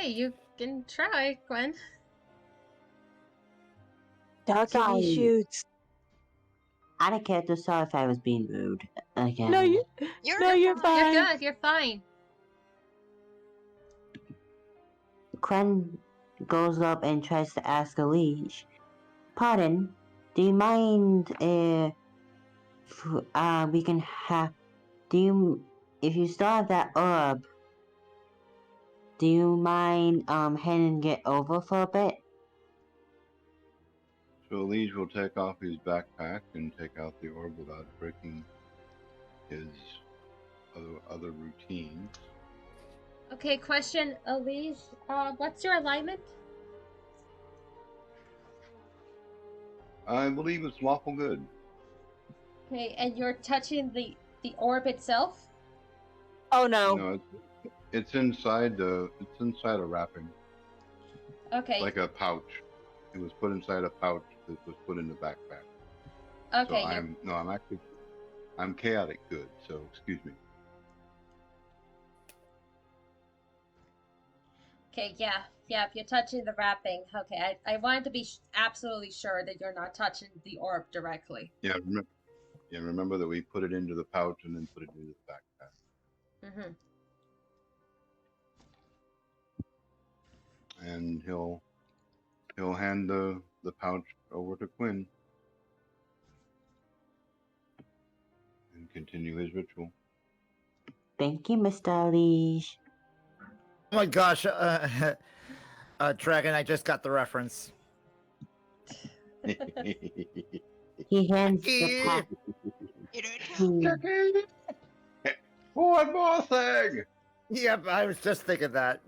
Okay, you can try, Gwen. Sorry. shoots. I didn't care to sorry if I was being rude again. No, you're You're fine. good. You're fine. Quen goes up and tries to ask Elise, "Pardon, do you mind if we can have? If you still have that herb, do you mind handing it over for a bit?" So Lige will take off his backpack and take out the orb without breaking his other routines. Okay, question, Elise. What's your alignment? I believe it's lawful good. Okay, and you're touching the orb itself? Oh no. No, it's inside a wrapping. Okay. Like a pouch. It was put inside a pouch that was put in the backpack. Okay. So I'm chaotic good. So excuse me. Okay, yeah. If you're touching the wrapping, okay. I wanted to be absolutely sure that you're not touching the orb directly. Yeah, remember that we put it into the pouch and then put it into the backpack. Mm-hmm. And he'll hand the pouch over to Quinn and continue his ritual. Thank you, Mr. Elise. Oh my gosh, Dragon, I just got the reference. He hands the pack. One more thing! Yep, I was just thinking that.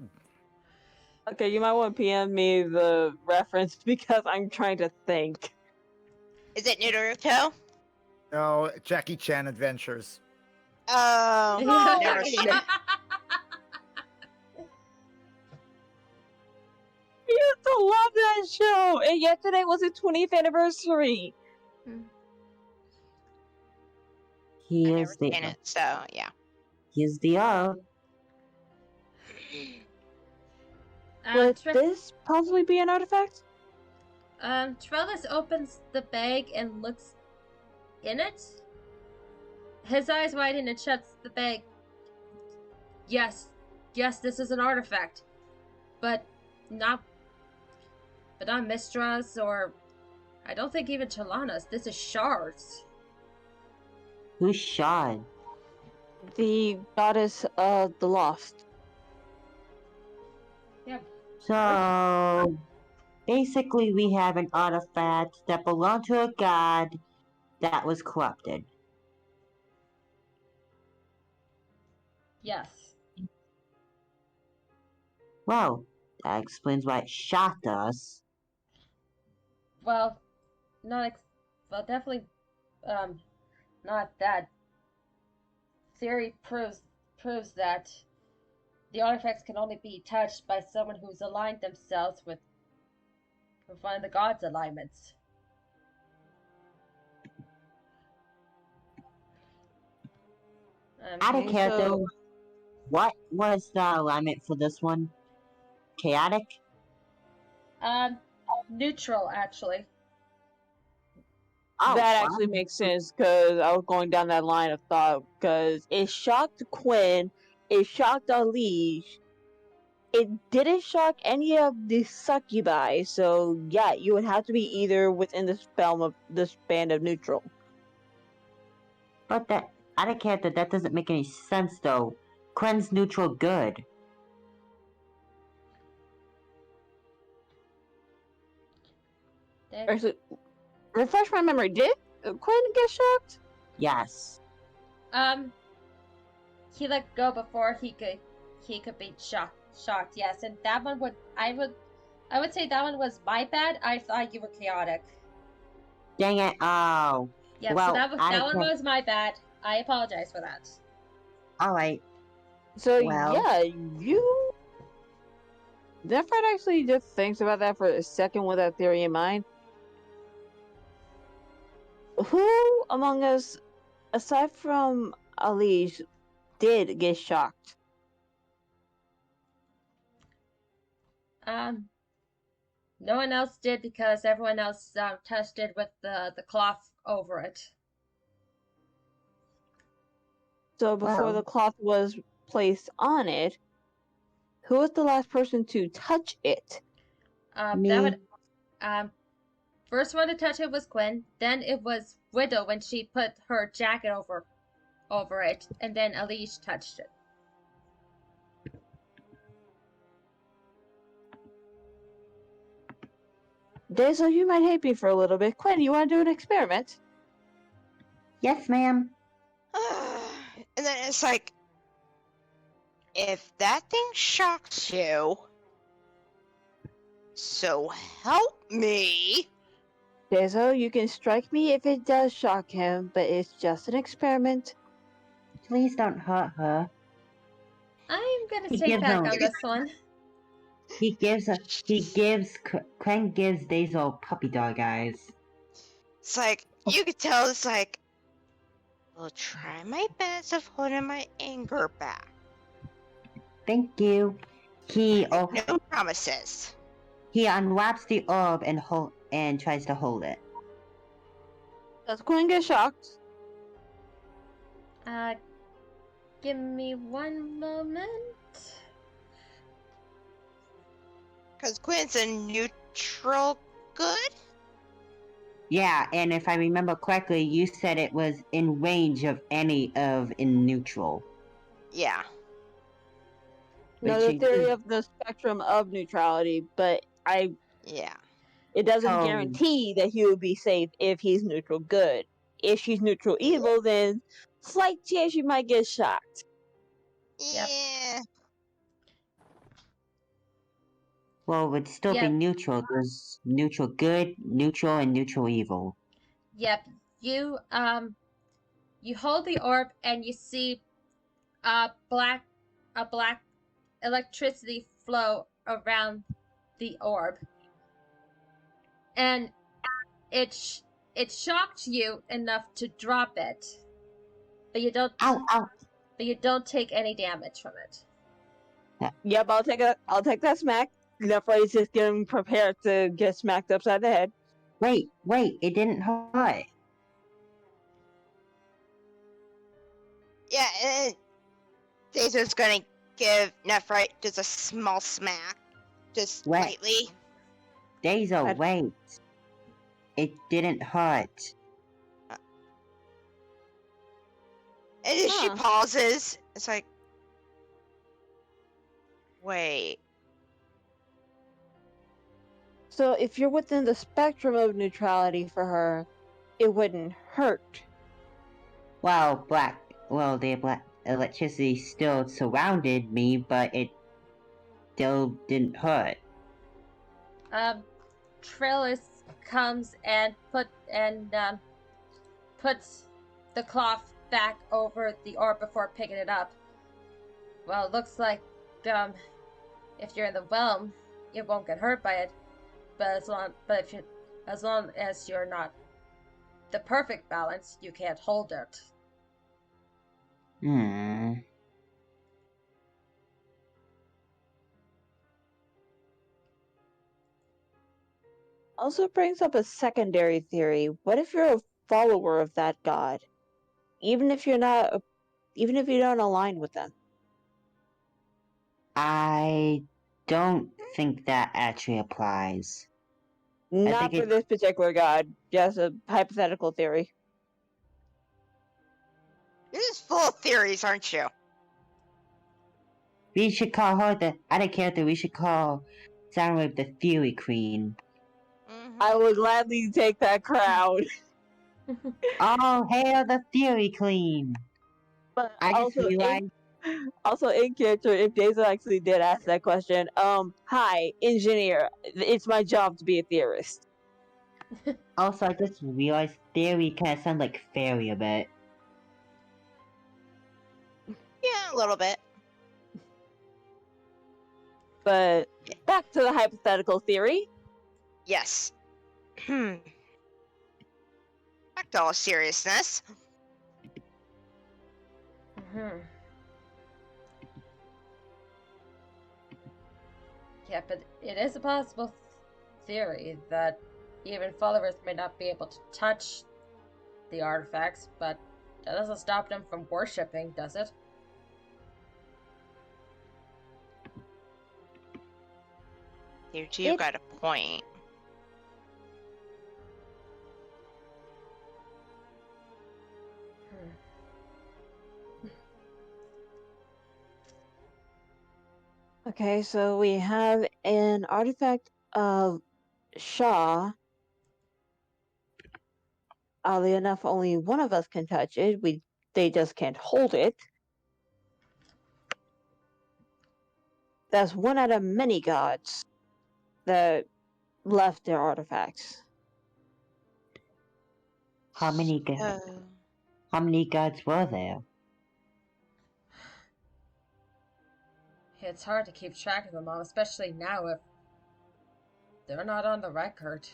Okay, you might want to PM me the reference because I'm trying to think. Is it Naruto? No, Jackie Chan Adventures. Oh, never seen it. I used to love that show, and yesterday was its 20th anniversary. He I've is never seen it, so yeah. He is the herb. Would this possibly be an artifact? Trellis opens the bag and looks in it. His eyes widen and shuts the bag. Yes, this is an artifact, but not Mistra's, or I don't think even Chalana's. This is Shard's. Who's Shard? The goddess of the lost. Yep. So basically, we have an artifact that belonged to a god that was corrupted. Yes. Well, that explains why it shocked us. Well, definitely, not that. Theory proves that the artifacts can only be touched by someone who's aligned themselves with one of the gods' alignments. Out of character, so- what was the alignment for this one? Chaotic? Neutral, actually. Oh, that wow. actually makes sense because I was going down that line of thought because it shocked Quinn, it shocked Elise, it didn't shock any of the succubi, so yeah, you would have to be either within the span of neutral. But that, out of character, that doesn't make any sense though. Quinn's neutral good. Actually, refresh my memory, did Quinn get shocked? Yes. He let go before he could be shocked, yes, and that one I would say that one was my bad. I thought you were chaotic. Dang it, oh. Yeah, well, so that one was my bad. I apologize for that. Alright. So Well. yeah, you... Nephryt actually just thinks about that for a second with that theory in mind. Who among us, aside from Elise, did get shocked? No one else did because everyone else touched it with the cloth over it. So before Well. the cloth was placed on it, who was the last person to touch it? That Me. would first one to touch it was Quinn. Then it was Widow when she put her jacket over it, and then Alicia touched it. Daisy, you might hate me for a little bit. Quinn, you want to do an experiment? Yes, ma'am. And then it's like, if that thing shocks you, so help me. Daisy, you can strike me if it does shock him, but it's just an experiment. Please don't hurt her. I'm gonna He take gives back them- on this one. Krang gives Daisel puppy dog eyes. It's like, you could tell it's like, I'll try my best of holding my anger back. Thank you. He No promises. he unwraps the orb and tries to hold it. Does Quinn get shocked? Give me one moment. Because Quinn's a neutral good? Yeah, and if I remember correctly, you said it was in range of any of in neutral. Yeah. No, Which the theory includes- of the spectrum of neutrality, but Yeah. it doesn't So- guarantee that he would be safe if he's neutral good. If she's neutral evil, then slight chance you might get shocked. Yep. Yeah. Well, it would still be Yep. neutral. There's neutral good, neutral, and neutral evil. Yep. You hold the orb and you see a black electricity flow around the orb, and it shocked you enough to drop it, but you don't. Ow, ow. But you don't take any damage from it. Yep, I'll take that smack. Nephryt's just getting prepared to get smacked upside the head. Wait, it didn't hurt. Yeah, and Daison's gonna give Nephryt just a small smack. Just What? lightly. Daisel, wait. It didn't hurt. And as she Huh. pauses, it's like, wait. So if you're within the spectrum of neutrality for her, it wouldn't hurt. Well, the black electricity still surrounded me, but it still didn't hurt. Trillis comes and puts the cloth back over the orb before picking it up. Well, it looks like if you're in the realm, you won't get hurt by it. But as long as you're not the perfect balance, you can't hold it. Also brings up a secondary theory. What if you're a follower of that god? Even if you don't align with them. I don't think that actually applies. Not for this particular god, just a hypothetical theory. You're just full of theories, aren't you? We should call her out of character, we should call Soundwave the Theory Queen. Mm-hmm. I would gladly take that crown. Oh, hail the Theory Queen! But I just realized. Also in character, if Daisy actually did ask that question, hi, engineer. It's my job to be a theorist. Also, I just realized Theory kind of sounds like fairy a bit. Yeah, a little bit. But back to the hypothetical theory. Yes. Back to all seriousness. Yeah, but it is a possible theory that even followers may not be able to touch the artifacts, but that doesn't stop them from worshipping, does it? You got a point. Okay, so we have an artifact of Shaw. Oddly enough, only one of us can touch it. They just can't hold it. That's one out of many gods that left their artifacts. How many gods were there? It's hard to keep track of them all, especially now if they're not on the record.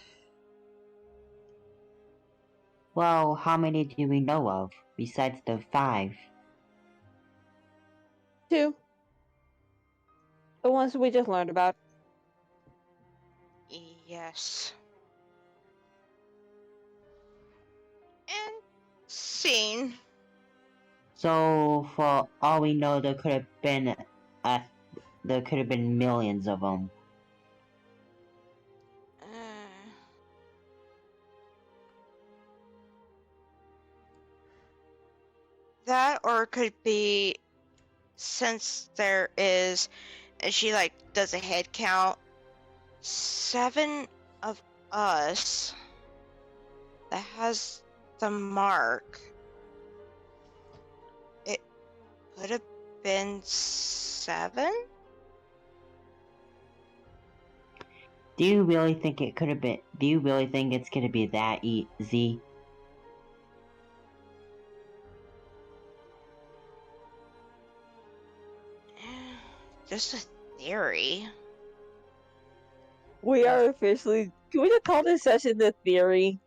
Well, how many do we know of, besides the 5? 2. The ones we just learned about. Yes. And seen. So, for all we know, there could have been millions of them. That, or it could be, since there is, and she like does a head count, 7 of us that has the mark. It could have been 7? Do you really think it could have been? Do you really think it's gonna be that easy? Just a theory. We are officially. Can we just call this session the theory?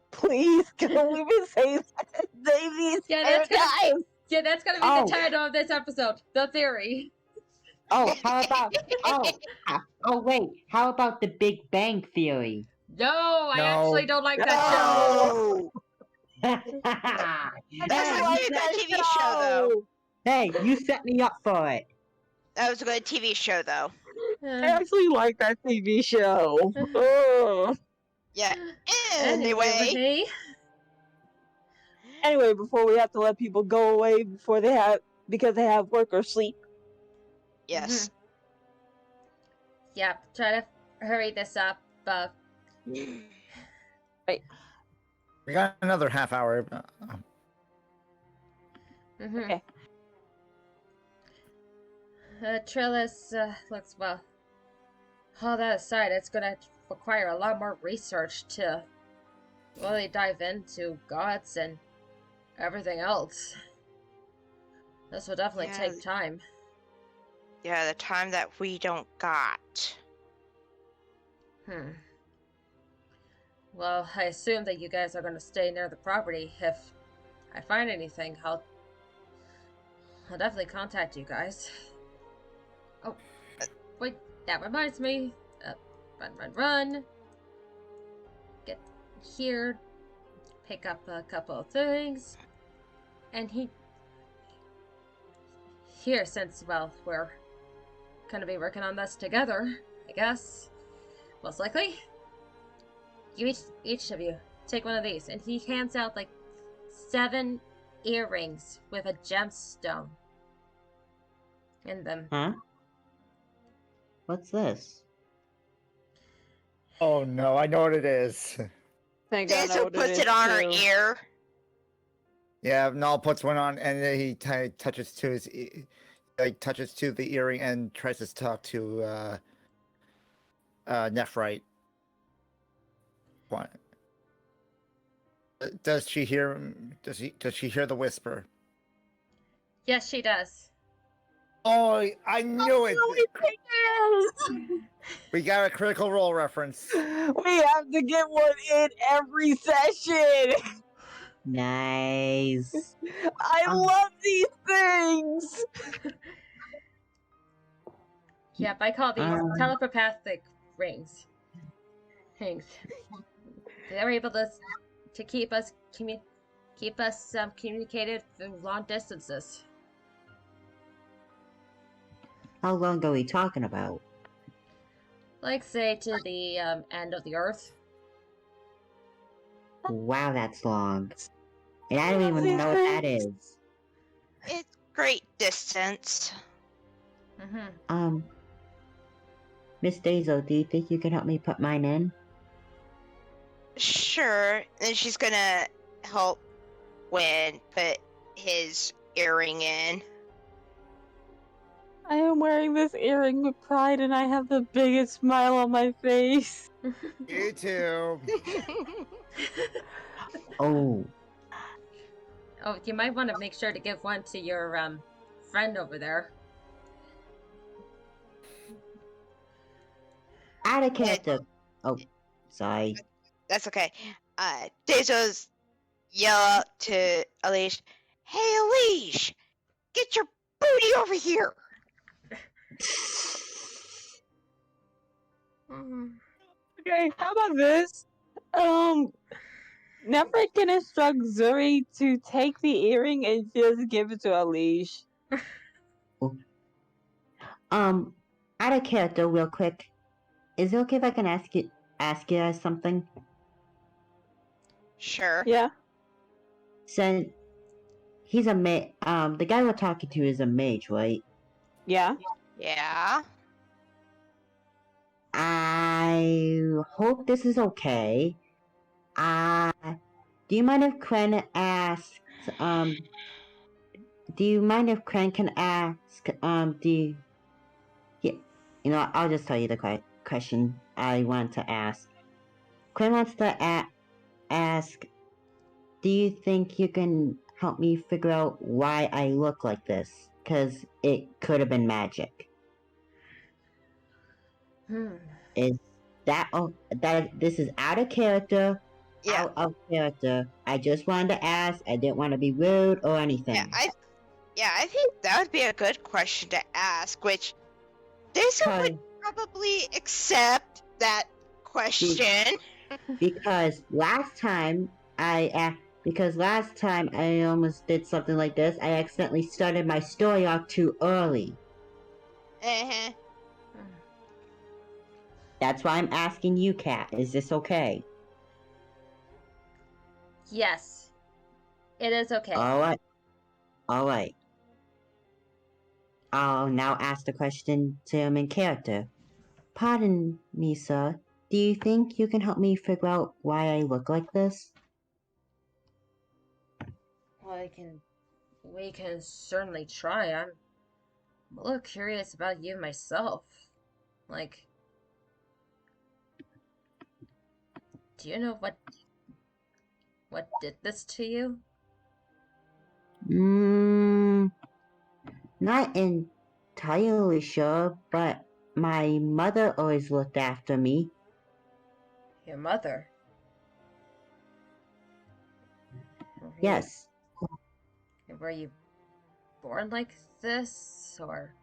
Please, can we been saying that these Yeah, times? that's gonna be Oh. the title of this episode. The theory. Oh, how about? Wait. How about the Big Bang Theory? No, I No. actually don't like that show. No! That's Hey, why we got a TV show, though. hey, you set me up for it. That was a good TV show, though. I actually like that TV show. Ugh. Yeah. Anyway. Anyway, before we have to let people go away because they have work or sleep. Yes. Yep, try to hurry this up. Right. We got another half hour. Okay. Trillis looks well. All that aside, it's gonna require a lot more research to really dive into gods and everything else. This will definitely take time. Yeah, the time that we don't got. Well, I assume that you guys are gonna stay near the property. If I find anything, I'll definitely contact you guys. Oh, wait, that reminds me. Run. Get here. Pick up a couple of things. And here, since, well, we're gonna be working on this together, I guess. Most likely. You each of you, take one of these. And he hands out, like, 7 earrings with a gemstone in them. Huh? What's this? Oh no, I know what it is. Thank God I know Danzo what it puts is, it on her too. ear. Yeah, Null puts one on, and then he touches to his, touches to the earring and tries to talk to Nephryt. What? Does she hear? Does she hear the whisper? Yes, she does. Oh, I knew it. Yes! We got a Critical Role reference. We have to get one in every session. Nice. I love these things. Yep, I call these telepathic rings. Things. They're able to keep us communicated through long distances. How long are we talking about? Like, say, to the end of the earth. Wow, that's long. And I don't even know what that is. It's great distance. Mm-hmm. Miss Daisel, do you think you can help me put mine in? Sure. And she's gonna help Gwen put his earring in. I am wearing this earring with pride and I have the biggest smile on my face. You too. Oh, Oh, you might want to make sure to give one to your friend over there. out of character. Oh, sorry. That's okay. Dezo's yell out to Alish, "Hey, Alish, get your booty over here!" Okay, how about this? Nephryt can instruct Zuri to take the earring and just give it to Alish. Out of character, real quick. Is it okay if I can ask you guys something? Sure. Yeah. So, he's a the guy we're talking to is a mage, right? Yeah. Yeah. I hope this is okay. Do you mind if Kren asks, do you mind if Kren can ask, yeah, I'll just tell you the question I want to ask. Kren wants to ask, do you think you can help me figure out why I look like this? Because it could have been magic. Is that, this is out of character? Yeah. Out of character. I just wanted to ask. I didn't want to be rude or anything. I think that would be a good question to ask, which Dezo would probably accept that question. Because last time I almost did something like this, I accidentally started my story off too early. Uh-huh. That's why I'm asking you, Kat. Is this okay? Yes, it is okay. Alright. Alright. I'll now ask the question to him in character. Pardon me, sir. Do you think you can help me figure out why I look like this? Well, we can certainly try. I'm a little curious about you myself. Like, do you know what did this to you? Not entirely sure, but my mother always looked after me. Your mother? Yes. Were you born like this, or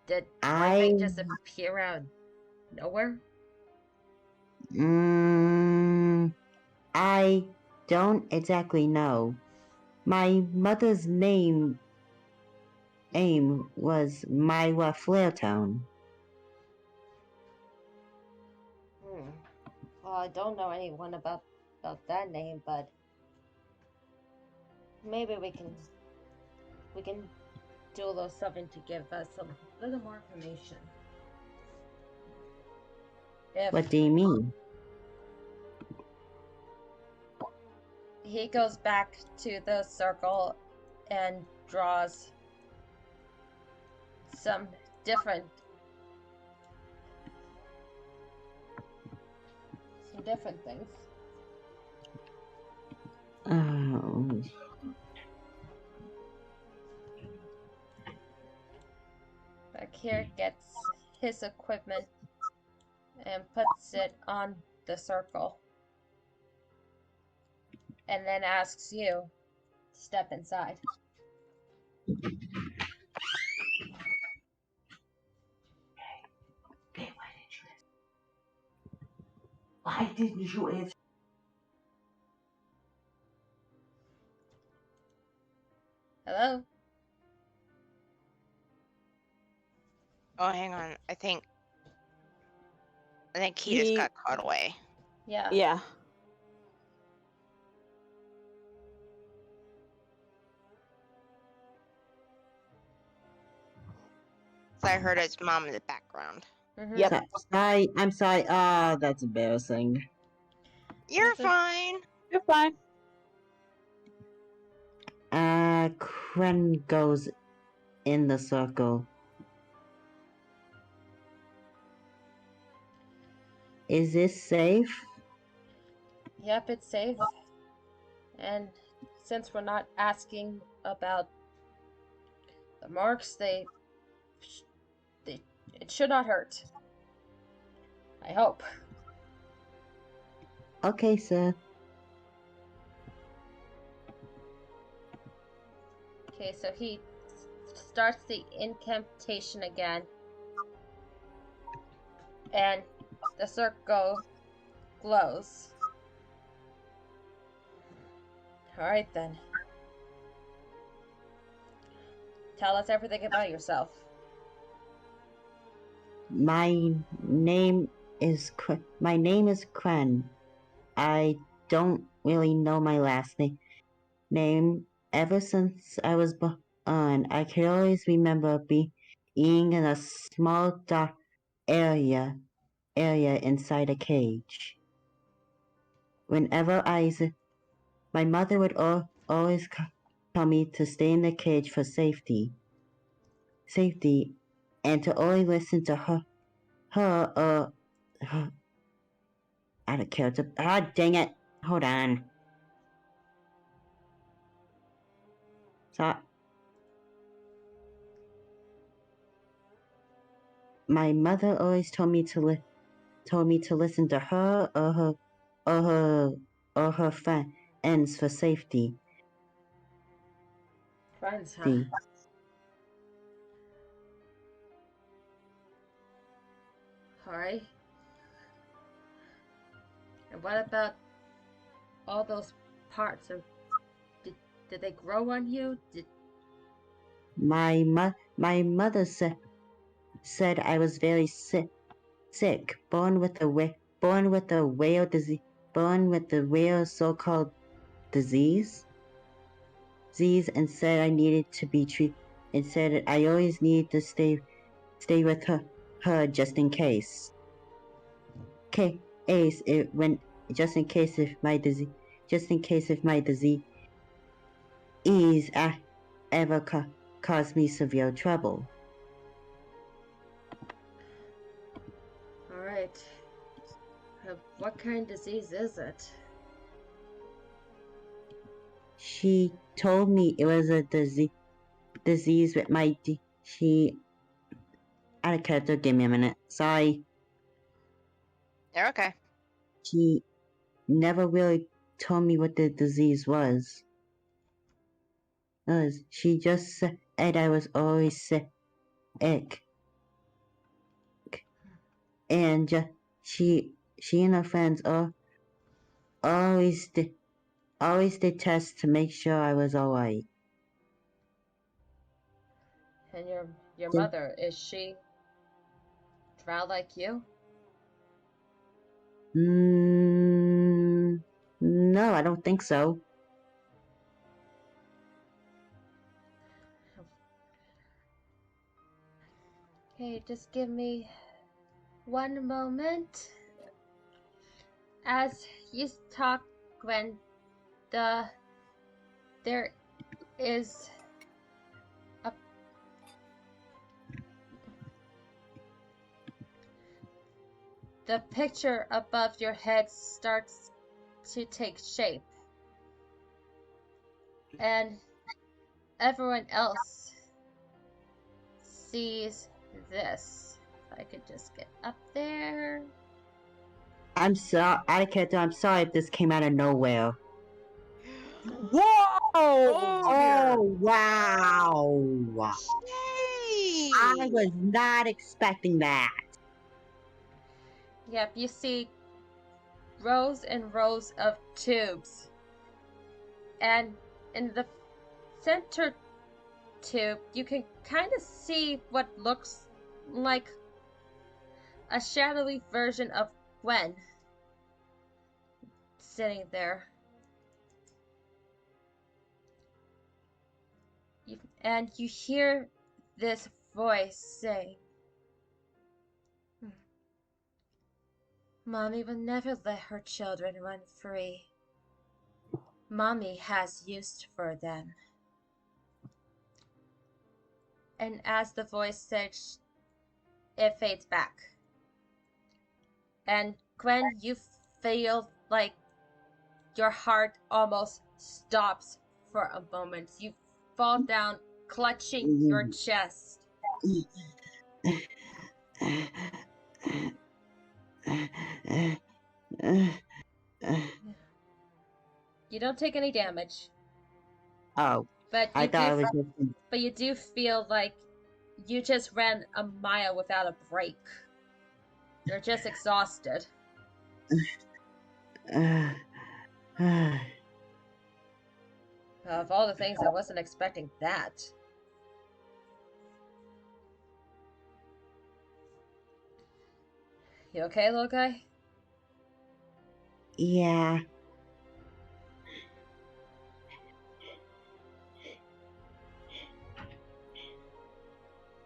did one I thing just appear out of nowhere? I don't exactly know. My mother's aim was Myra Flairtown. Well, I don't know anyone about that name, but maybe we can do a little something to give us a little more information. What do you mean? He goes back to the circle and draws some different things. Oh. Bakir gets his equipment and puts it on the circle. And then asks you to step inside. Why didn't you answer? Hello? Oh, hang on. I think he just got caught away. Yeah. Yeah. So I heard his mom in the background. Mhm. Yep. Sorry, I'm sorry. Ah, that's embarrassing. You're That's a- fine. You're fine. Kren goes in the circle. Is this safe? Yep, it's safe. And since we're not asking about the marks, it should not hurt. I hope. Okay, sir. Okay, so he starts the incantation again. And the circle glows. Alright then. Tell us everything about yourself. My name is Kren. I don't really know my last name. Ever since I was born, I can always remember being in a small dark area inside a cage. Whenever my mother would always tell me to stay in the cage for safety, and to only listen to her out of character. Ah, dang it! Hold on. So, my mother always told me to listen to her or her friends for safety. Friends, huh? See. Alright. And what about all those parts? Did they grow on you? My mother said I was very sick, born with the whale disease, born with the whale so-called disease, and said I needed to be treated, and said I always needed to stay with her just in case. Just in case if my disease ever caused me severe trouble. Alright. What kind of disease is it? She told me it was a disease with my she. Out of character, give me a minute. Sorry. They're okay. She never really told me what the disease was. She just said I was always sick. And she and her friends always did tests to make sure I was alright. And your mother, is she drow like you? No, I don't think so. Okay, just give me one moment. As you talk, Gwen, there is the picture above your head starts to take shape. And everyone else sees this. If I could just get up there. I'm sorry, out of character. I'm sorry if this came out of nowhere. Whoa! Oh wow! Yay! I was not expecting that. Yep, you see rows and rows of tubes. And in the center tube, you can kind of see what looks like a shadowy version of Gwen sitting there. And you hear this voice saying, Mommy will never let her children run free. Mommy has use for them. And as the voice says, it fades back. And Gwen, you feel like your heart almost stops for a moment. You fall down, clutching your chest. You don't take any damage. Oh, But I you thought it do, was just. but you do feel like you just ran a mile without a break. You're just exhausted. Of all the things, I wasn't expecting that. You okay, little guy? Yeah.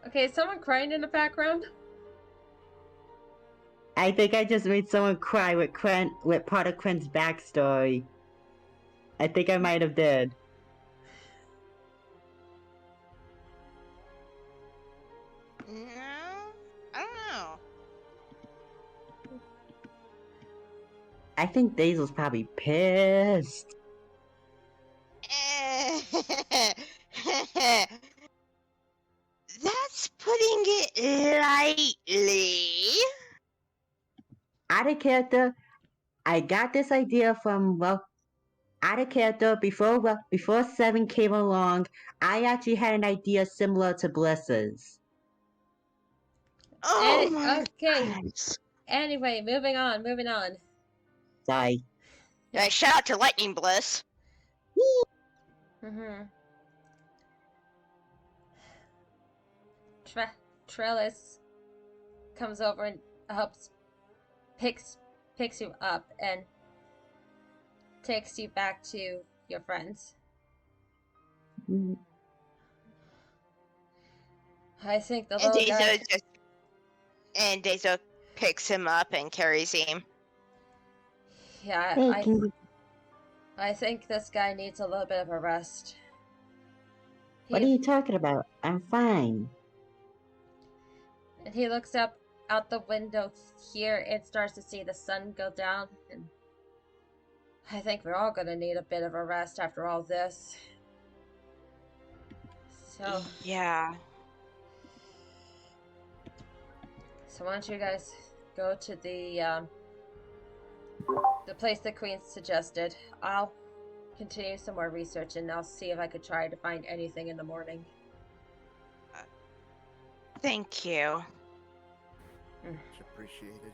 Okay, is someone crying in the background? I think I just made someone cry with part of Quen's backstory. I think I might have did. No, I don't know. I think Basil's probably pissed. That's putting it lightly. Out of character, I got this idea from, out of character, before Seven came along, I actually had an idea similar to Bliss's. Oh my okay. God. Anyway, moving on. Sorry. Yeah, shout out to Lightning Bliss. Mm-hmm. Trellis comes over and picks you up and takes you back to your friends. I think the little guy... And Dezo picks him up and carries him. Yeah, Thank you. I think this guy needs a little bit of a rest. What are you talking about? I'm fine. And he looks up out the window here and starts to see the sun go down. And I think we're all gonna need a bit of a rest after all this. So Yeah. So why don't you guys go to the place the Queen suggested. I'll continue some more research and I'll see if I could try to find anything in the morning. Thank you. Much appreciated.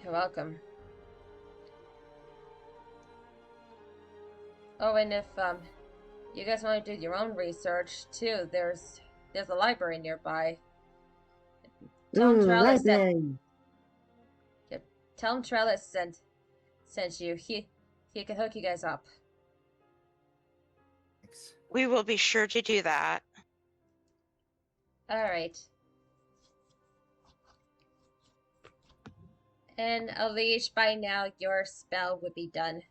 You're welcome. Oh, and if you guys want to do your own research too, there's a library nearby. Tell him Trellis sent. Yep. Tell him Trellis sent you. He can hook you guys up. Thanks. We will be sure to do that. All right. And Alish, by now your spell would be done.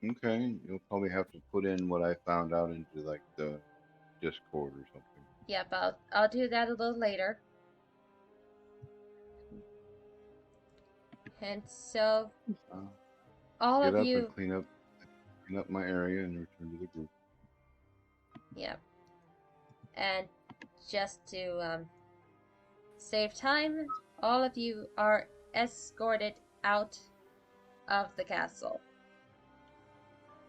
Okay, you'll probably have to put in what I found out into like the Discord or something. Yep, I'll do that a little later. And so all Get of up you and clean up my area and return to the group. Yep. And just to save time, all of you are escorted out of the castle.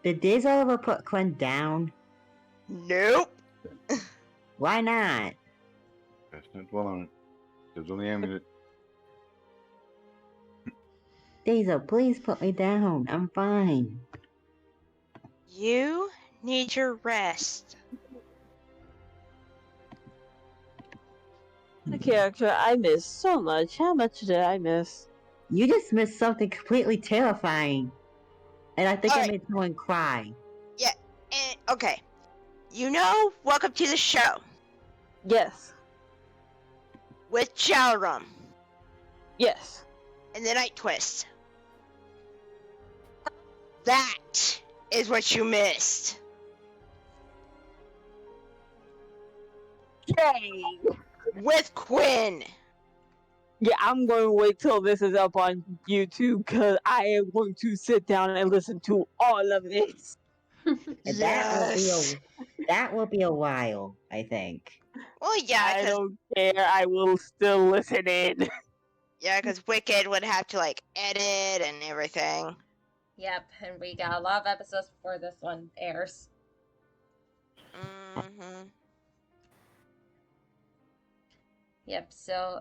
Did Daisy ever put Quinn down? Nope. Why not? Don't dwell on it. There's only a minute. Diesel, please put me down. I'm fine. You need your rest. The character I miss so much. How much did I miss? You just missed something completely terrifying. And I think I Alright. made someone cry. Yeah, and okay. You know, welcome to the show Yes. with Jalrum Yes. and the Night Twist. That is what you missed. Yay! With Quinn. Yeah, I'm going to wait till this is up on YouTube because I am going to sit down and listen to all of this. And Yes. that will be a while, I think. Well, yeah, I because don't care. I will still listen in. Wicked would have to like edit and everything. Yep, and we got a lot of episodes before this one airs. Mm-hmm. Yep, so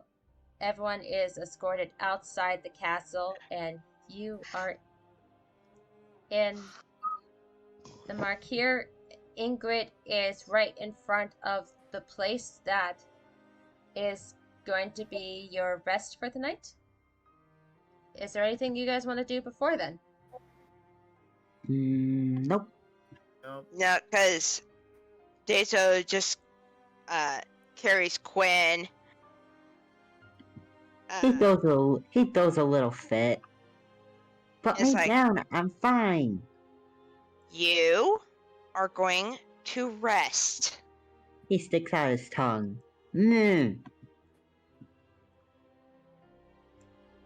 everyone is escorted outside the castle, and you are in the mark here. Ingrid is right in front of the place that is going to be your rest for the night. Is there anything you guys want to do before then? Nope. Nope. No, because Deso just carries Quinn. He throws a little fit. Put It's me like- down. I'm fine. You are going to rest. He sticks out his tongue. Mm.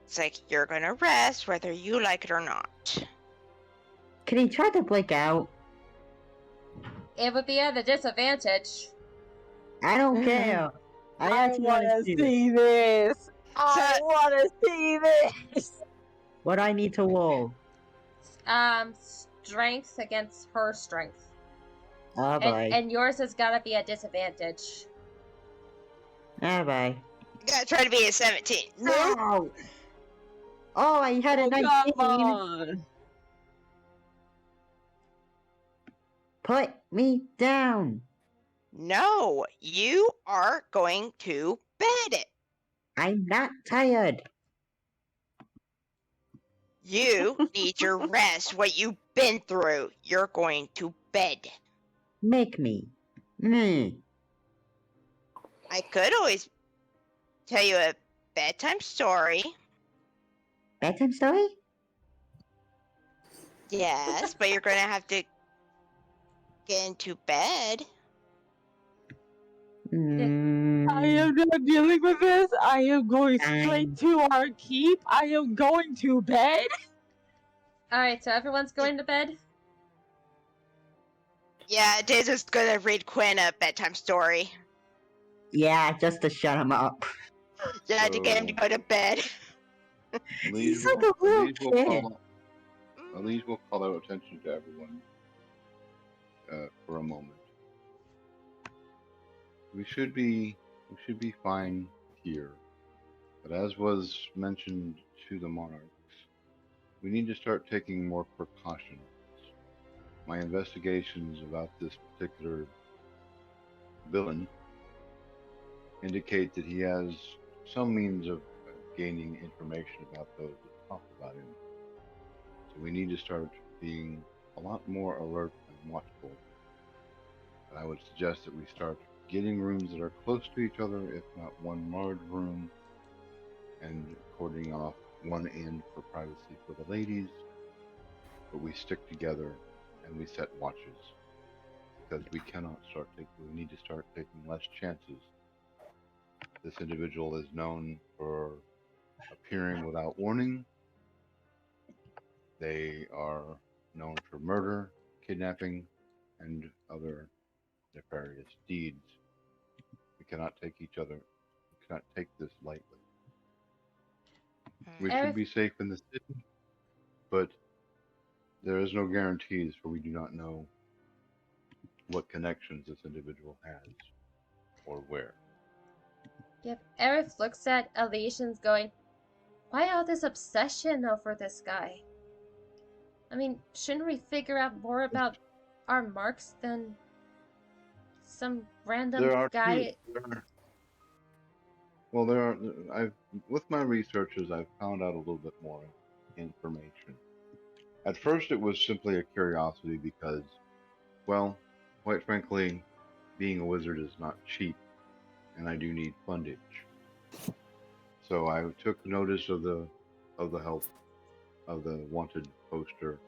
It's like you're going to rest whether you like it or not. Can he try to blink out? It would be at a disadvantage. I don't care. I actually want to see this. I want to see this. what I need to roll. Strength against her strength. Oh boy. And yours has got to be a disadvantage. Oh boy. You gotta try to be a 17. No. Ow! Oh, I had a 19. Come on. Put me down. No, you are going to bed. I'm not tired. You need your rest. What you've been through. You're going to bed. Make me. Mm. I could always tell you a bedtime story. Bedtime story? Yes, but you're going to have to get into bed. I am not dealing with this. I am going Fine. straight to our keep. I am going to bed. Alright, so everyone's going to bed? Yeah, Dezo's going to read Quinn a bedtime story. Yeah, just to shut him up. Yeah, to get him to go to bed. He's like a little kid. Elise will call out attention to everyone for a moment. We should be fine here, but as was mentioned to the monarchs, we need to start taking more precautions. My investigations about this particular villain indicate that he has some means of gaining information about those that talk about him. So we need to start being a lot more alert and watchful. And I would suggest that we start getting rooms that are close to each other, if not one large room, and cordoning off one end for privacy for the ladies, but we stick together and we set watches, because we need to start taking less chances. This individual is known for appearing without warning. They are known for murder, kidnapping, and other nefarious deeds. We cannot take this lightly. We should be safe in the city, but there is no guarantees, for we do not know what connections this individual has or where. Yep. Aerith looks at Elysian's going, why all this obsession over this guy? I mean, shouldn't we figure out more about our marks than some random There are guy? with my researches, I've found out a little bit more information. At first, it was simply a curiosity because, well, quite frankly, being a wizard is not cheap, and I do need fundage. So I took notice of the help of the wanted poster.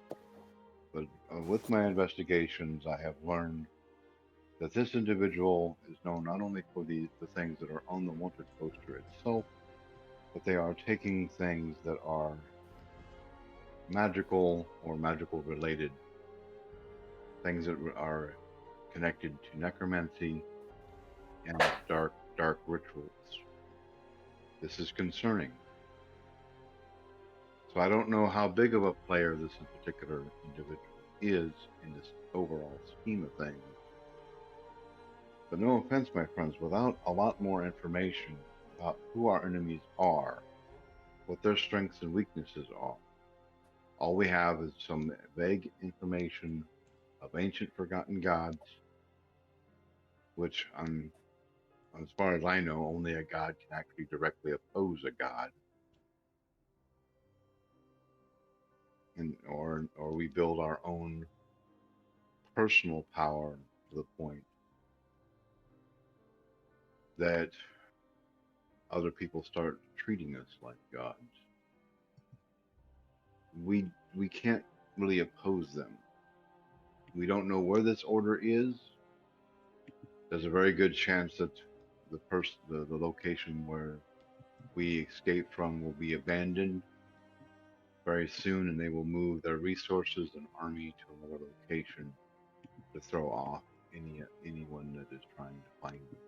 But with my investigations, I have learned that this individual is known not only for the things that are on the wanted poster itself, but they are taking things that are magical or magical related, things that are connected to necromancy and dark rituals. This is concerning. So I don't know how big of a player this particular individual is in this overall scheme of things. But no offense, my friends, without a lot more information about who our enemies are, what their strengths and weaknesses are, all we have is some vague information of ancient forgotten gods, which, as far as I know, only a god can actually directly oppose a god. Or we build our own personal power to the point that other people start treating us like gods. We can't really oppose them. We don't know where this order is. There's a very good chance that the location where we escaped from will be abandoned very soon, and they will move their resources and army to another location to throw off anyone that is trying to find them.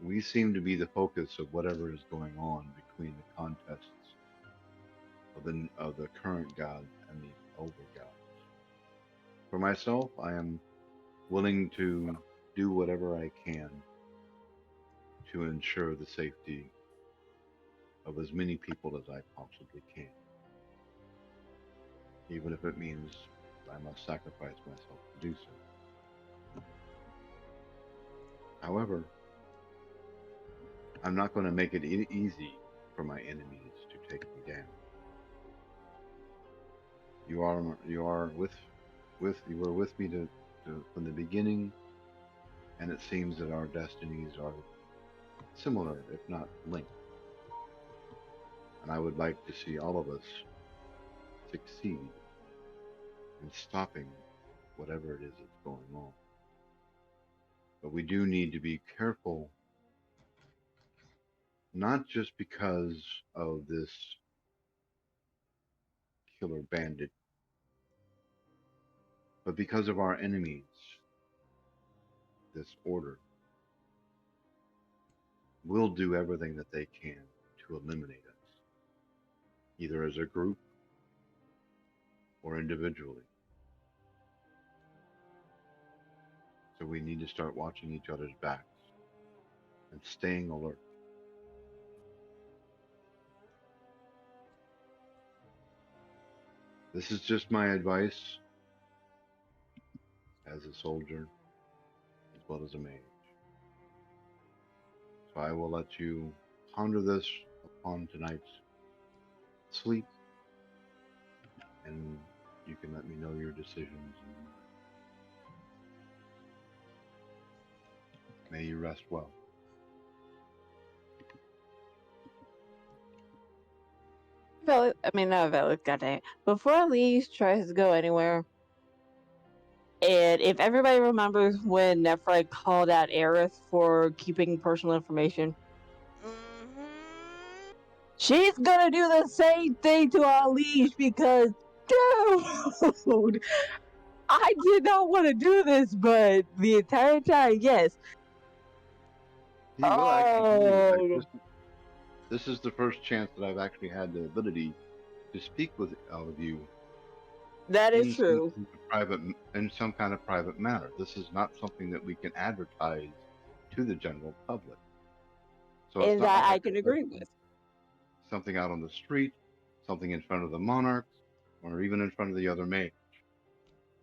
We seem to be the focus of whatever is going on between the contests of the current god and the older gods. For myself, I am willing to do whatever I can to ensure the safety of as many people as I possibly can, even if it means I must sacrifice myself to do so. However, I'm not going to make it easy for my enemies to take me down. You were with me from the beginning, and it seems that our destinies are similar, if not linked. And I would like to see all of us succeed in stopping whatever it is that's going on. But we do need to be careful, not just because of this killer bandit, but because of our enemies, this order. Will do everything that they can to eliminate us, either as a group or individually. So we need to start watching each other's backs and staying alert. This is just my advice as a soldier as well as a mage. So I will let you ponder this upon tonight's sleep, and you can let me know your decisions. May you rest well. Not valid, goddamn. Before Lee tries to go anywhere, and if everybody remembers when Nephryt called out Aerith for keeping personal information, she's gonna do the same thing to our liege because, dude, I did not want to do this, but the entire time, yes. He will actually do it. This is the first chance that I've actually had the ability to speak with all of you. That is true. In some kind of private matter. This is not something that we can advertise to the general public. So it's And not that like I can agree with. something out on the street, something in front of the monarchs, or even in front of the other mage.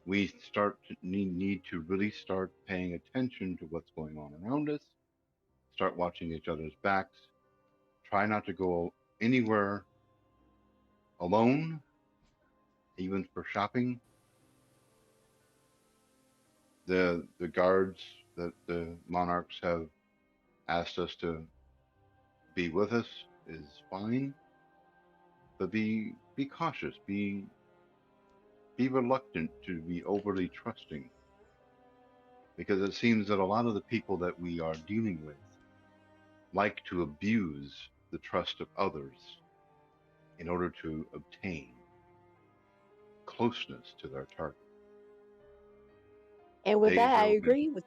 We need to really start paying attention to what's going on around us, start watching each other's backs, try not to go anywhere alone, even for shopping. The guards that the monarchs have asked us to be with us is fine, but be cautious, be reluctant to be overly trusting, because it seems that a lot of the people that we are dealing with like to abuse the trust of others in order to obtain closeness to their target. And with They that, I will be, agree with.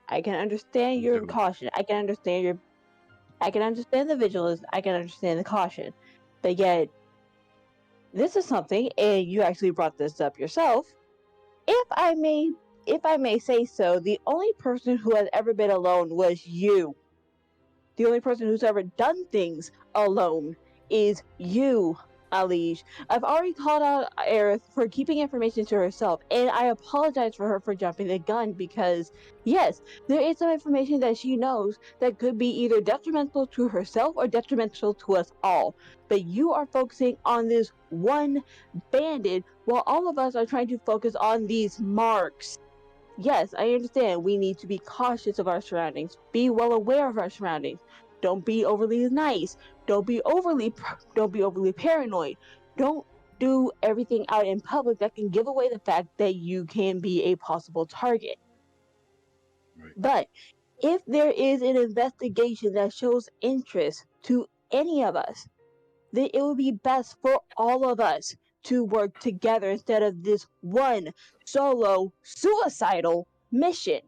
I can understand your do, caution. I can understand your. I can understand the vigilance. I can understand the caution. But yet, this is something, and you actually brought this up yourself. If I may, if I may say so, the only person who has ever been alone was you. The only person who's ever done things alone is you, Alish. I've already called out Aerith for keeping information to herself, and I apologize for her for jumping the gun because, yes, there is some information that she knows that could be either detrimental to herself or detrimental to us all. But you are focusing on this one bandit while all of us are trying to focus on these marks. Yes, I understand we need to be cautious of our surroundings, be well aware of our surroundings. Don't be overly nice. Don't be overly paranoid. Don't do everything out in public that can give away the fact that you can be a possible target. right. But if there is an investigation that shows interest to any of us, then it would be best for all of us to work together instead of this one solo suicidal mission.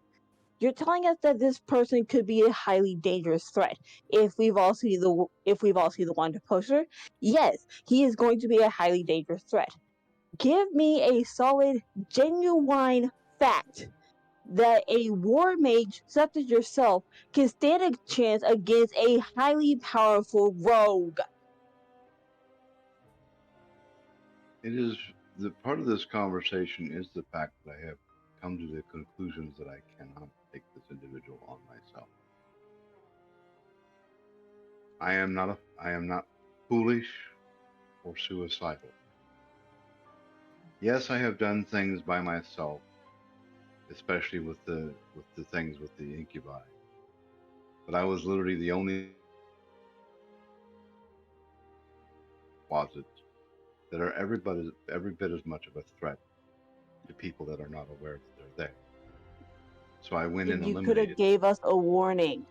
You're telling us that this person could be a highly dangerous threat. If we've all seen the Wanda poster, yes, he is going to be a highly dangerous threat. Give me a solid, genuine fact that a war mage such as yourself can stand a chance against a highly powerful rogue. It is the part of this conversation is the fact that I have come to the conclusions that I cannot take this individual on myself. I am not foolish or suicidal. Yes, I have done things by myself, especially with the things with the incubi. But I was literally the only closets that are every bit as much of a threat to people that are not aware that they're there. So I went and You could have eliminated. gave us a warning.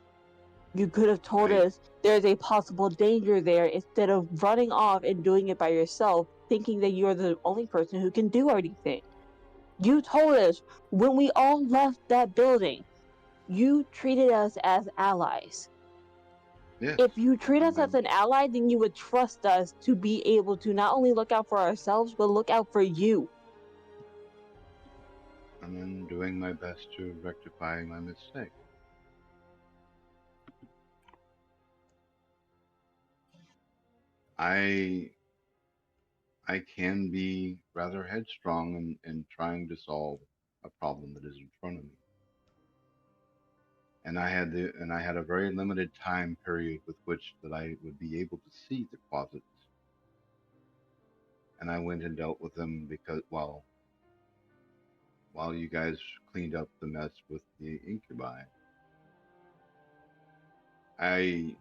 You could have told I us there's a possible danger there instead of running off and doing it by yourself, thinking that you're the only person who can do anything. You told us when we all left that building, you treated us as allies. yes, If you treat us as I'm an ally, then you would trust us to be able to not only look out for ourselves, but look out for you. I'm doing my best to rectify my mistake. I I can be rather headstrong in trying to solve a problem that is in front of me. And I had a very limited time period with which that I would be able to see the closets. And I went and dealt with them because while you guys cleaned up the mess with the incubi, I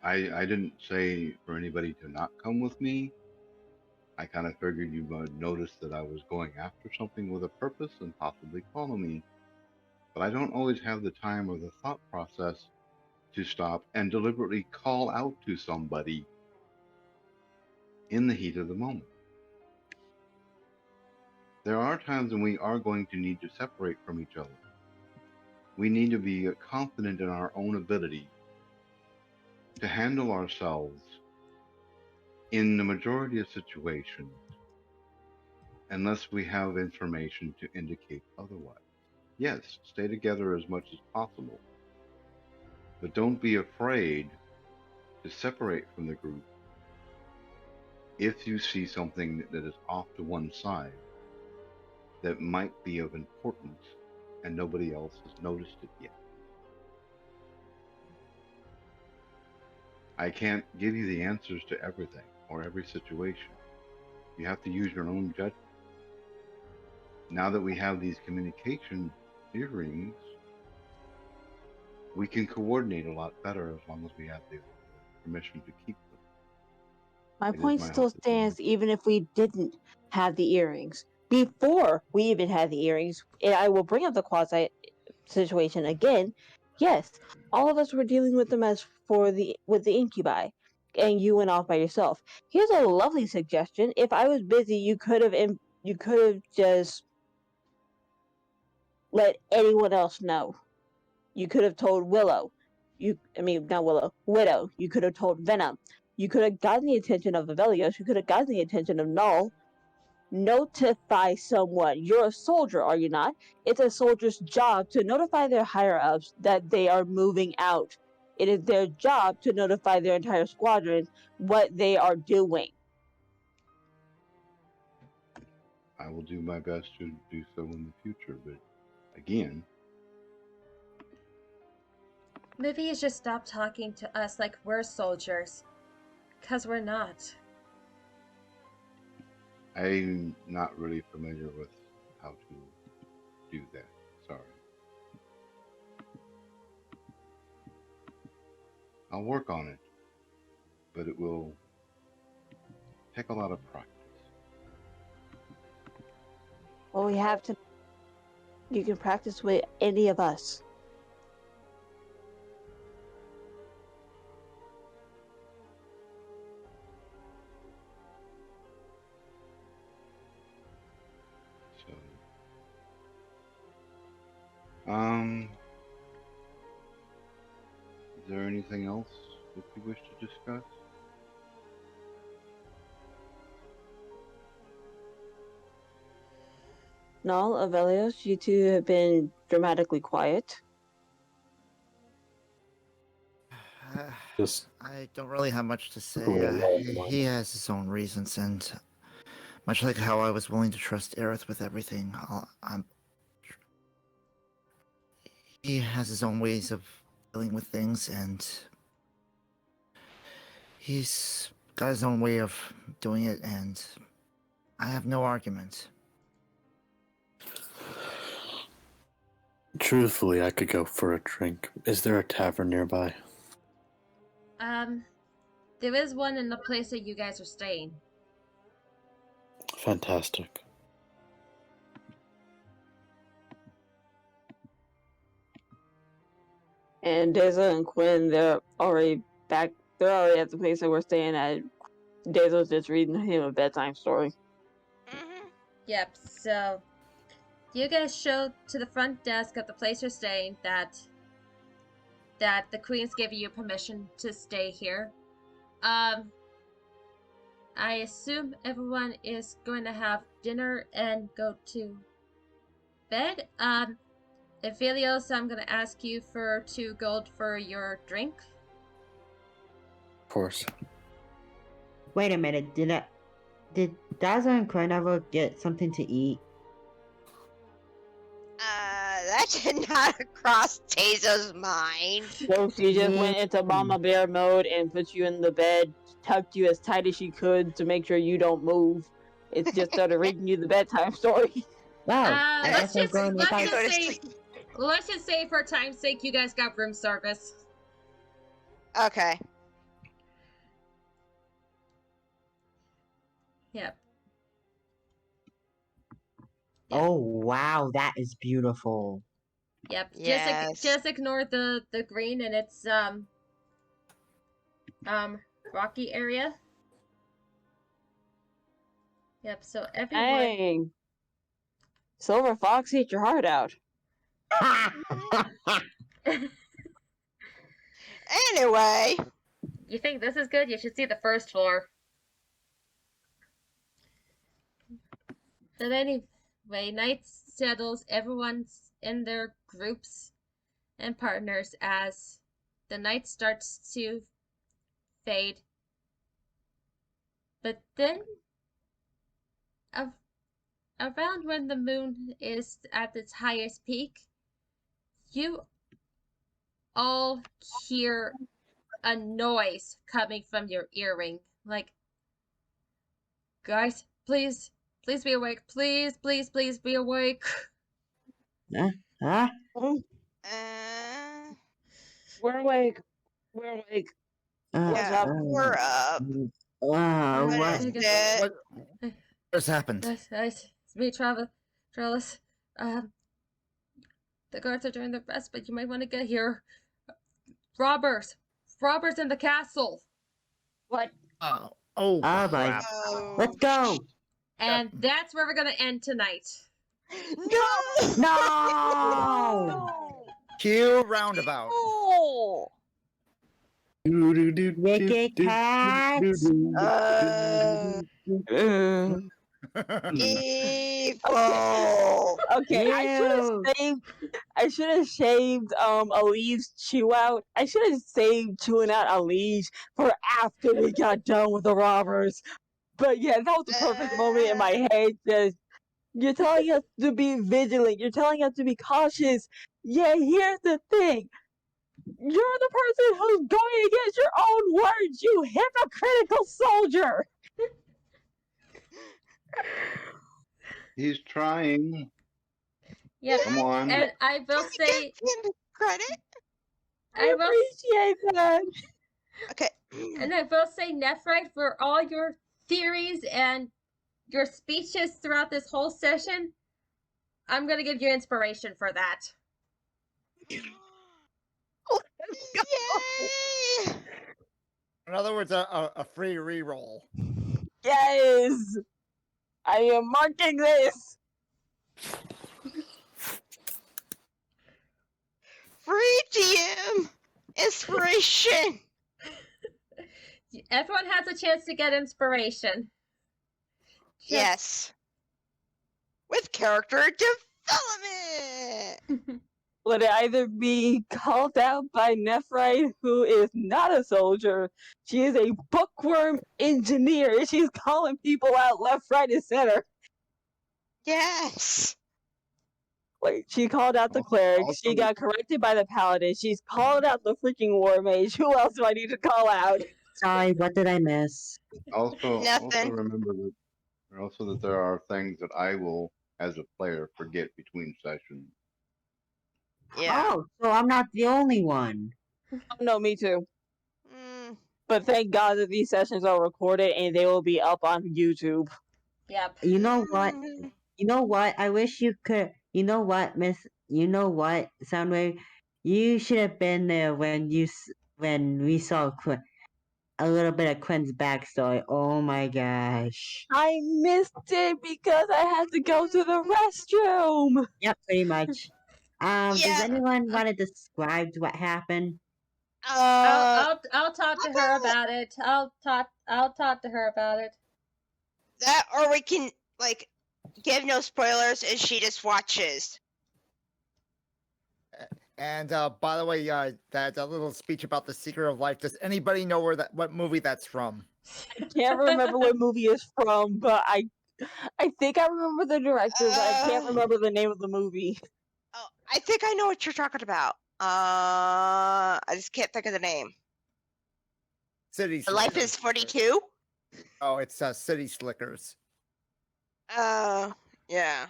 I didn't say for anybody to not come with me. I kind of figured you would notice that I was going after something with a purpose and possibly follow me. But I don't always have the time or the thought process to stop and deliberately call out to somebody in the heat of the moment. There are times when we are going to need to separate from each other. We need to be confident in our own ability to handle ourselves in the majority of situations unless we have information to indicate otherwise. Yes, stay together as much as possible, But don't be afraid to separate from the group if you see something that is off to one side that might be of importance and nobody else has noticed it yet. I can't give you the answers to everything or every situation. You have to use your own judgment. Now that we have these communication earrings, we can coordinate a lot better as long as we have the permission to keep them. My It is point my still hope that they will. stands even if we didn't have the earrings. Before we even had the earrings, and I will bring up the quasi situation again. Yes, all of us were dealing with them as with the incubi, and you went off by yourself. Here's a lovely suggestion. If I was busy, you could have just let anyone else know. You could have told Willow. Not Willow, Widow. You could have told Venom. You could have gotten the attention of Avelios. You could have gotten the attention of Null. Notify someone. You're a soldier, are you not? It's a soldier's job to notify their higher-ups that they are moving out. It is their job to notify their entire squadron what they are doing. I will do my best to do so in the future, but again, Maybe you should stop talking to us like we're soldiers. Because we're not. I'm not really familiar with how to do that. Sorry. I'll work on it, but it will take a lot of practice. Well, we have to. You can practice with any of us. So, is there anything else that you wish to discuss? Null, Avelios, you two have been dramatically quiet. Just I don't really have much to say. Going along the He has his own reasons, and much like how I was willing to trust Aerith with everything, he has his own ways of dealing with things, and he's got his own way of doing it, and I have no argument. truthfully, I could go for a drink. Is there a tavern nearby? There is one in the place that you guys are staying. Fantastic. And Deza and Quinn, they're already back. They're already at the place that we're staying at. Deza's just reading him a bedtime story. Mm-hmm. Yep, so you guys show to the front desk at the place you're staying that the Queen's giving you permission to stay here. I assume everyone is going to have dinner and go to bed. Aphelios, I'm going to ask you for 2 gold for your drink. Of course. Wait a minute, did Dazzle and Quinn ever get something to eat? That did not cross Tazo's mind. So she just went into Mama Bear mode and put you in the bed, tucked you as tight as she could to make sure you don't move. It just started reading you the bedtime story. Wow, I Let's guess I'm just going with Go to say, sleep. let's just say for time's sake, you guys got room service. Okay. Yep. Oh wow, that is beautiful. Yep. Yes. Just ignore the green and it's rocky area. Yep. So everyone. Dang. Silver Fox, eat your heart out. Anyway. You think this is good? You should see the first floor. But anyway, night settles. Everyone's in their groups and partners as the night starts to fade. But then, around when the moon is at its highest peak, you all hear a noise coming from your earring. Like, guys, please be awake. Please be awake. Huh? Uh, We're awake. We're awake. What's yeah, up? we're up. Wow, What what? is it? What has happened? Guys, it's me, Travis. The guards are doing their best, but you might want to get here. Robbers in the castle. What? Oh, Oh, boy. crap. Oh, Let's go! And that's where we're gonna end tonight. No! No! Cue roundabout. Oh! Wicked cat! Evil! Okay, Ew. I should have saved Ali's chew out. I should have saved chewing out Ali for after we got done with the robbers. But yeah, that was the perfect moment in my head. Just, you're telling us to be vigilant. You're telling us to be cautious. Yeah, here's the thing. You're the person who's going against your own words, you hypocritical soldier. He's trying. Yep. Come on. And I will Can say, you give him credit? I appreciate that. Okay. and I will say, Nephryt, for all your theories and your speeches throughout this whole session, I'm gonna give you inspiration for that. Yay! In other words, a free reroll. Yes, I am marking this. Free DM inspiration. Everyone has a chance to get inspiration. Yes. With character development. Would it either be called out by Nephryt, who is not a soldier? She is a bookworm engineer, and she's calling people out left, right, and center. Yes. Like, she called out the cleric, she got corrected by the paladin, she's called out the freaking war mage. Who else do I need to call out? Sorry, what did I miss? Also Nothing. remember that there are things that I will, as a player, forget between sessions. Yeah. Oh, so I'm not the only one. Oh, no, me too. Mm, But thank God that these sessions are recorded and they will be up on YouTube. Yep. You know what? mm, You know what? I wish you could. You know what, Miss? You know what, Soundwave? You should have been there when when we saw a little bit of Quinn's backstory. Oh my gosh. I missed it because I had to go to the restroom. Yep, pretty much. Does Yeah. anyone want to describe what happened? I'll talk to her about it. I'll talk to her about it. That, or we can, like, give no spoilers and she just watches. And by the way, that little speech about the secret of life. Does anybody know what movie that's from? I can't remember what movie it's from, but I think I remember the director, but I can't remember the name of the movie. Oh, I think I know what you're talking about. I just can't think of the name. City Life Slickers. is 42? Oh, it's City Slickers. Yeah.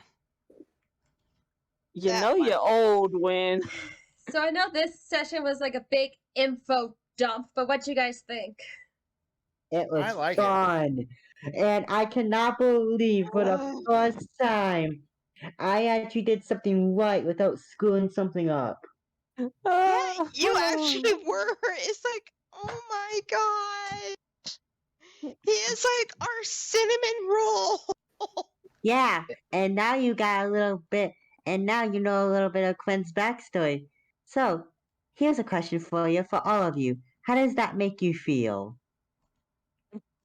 You That know one. you're old when... So I know this session was like a big info dump, but what you guys think? It was I like it. fun. And I cannot believe for the first time I actually did something right without screwing something up. Yeah, you actually were. It's like, oh my god. He is like our cinnamon roll. Yeah, and now you got a little bit, and now you know a little bit of Quinn's backstory. So, here's a question for you, for all of you. How does that make you feel?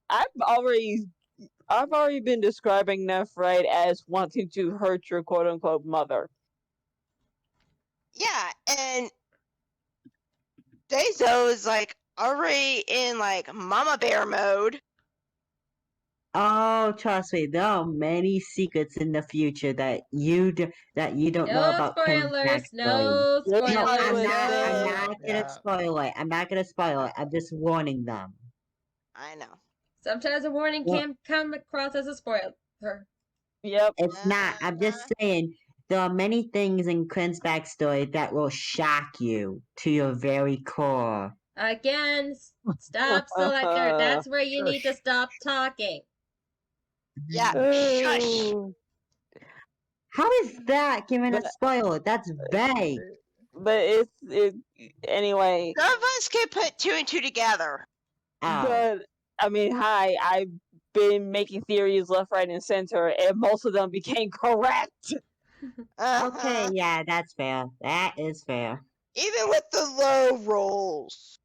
I've already been describing Nephryt as wanting to hurt your quote-unquote mother. Yeah, and Dazo is like already in like mama bear mode. Oh, trust me, there are many secrets in the future that you don't know No about Quinn's spoilers. backstory. No You're No, fine spoilers. with I'm it. not gonna Yeah. spoil it. I'm not gonna spoil it. I'm just warning them. I know. Sometimes a warning Well- can come across as a spoiler. Yep. It's not. I'm just saying there are many things in Quinn's backstory that will shock you to your very core. Again, stop selector. That's where you need to Shush. stop talking. Yeah, shush. Oh. How is that giving a But- spoiler? That's vague. But anyway. None of us can put two and two together. Oh, But I mean, hi, I've been making theories left, right, and center, and most of them became correct. okay, yeah, that's fair. That is fair. Even with the low rolls.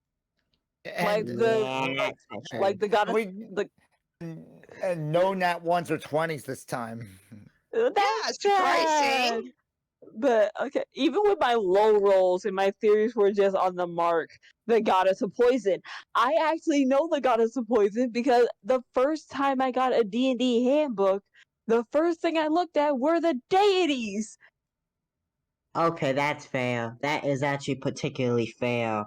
Like And, the Yeah, that's true. like the goddess. and no nat 1s or 20s this time. That's surprising. sad. But okay, even with my low rolls and my theories were just on the mark, the goddess of poison. I actually know the goddess of poison because the first time I got a D&D handbook, the first thing I looked at were the deities. Okay, that's fair. That is actually particularly fair.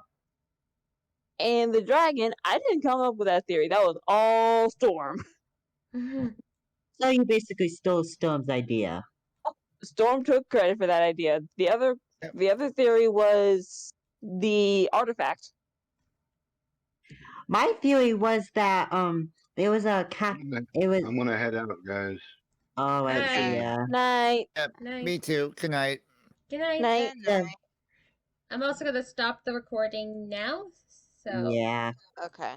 And the dragon, I didn't come up with that theory. That was all Storm. So you basically stole Storm's idea. Storm took credit for that idea. The other theory was the artifact. My theory was that there was a cat. It was I'm gonna head out, guys. all right. Alright. See ya. Night. Yep, Night. me too. Good night. Good night. Night. Yeah. I'm also gonna stop the recording now. So Yeah. Okay.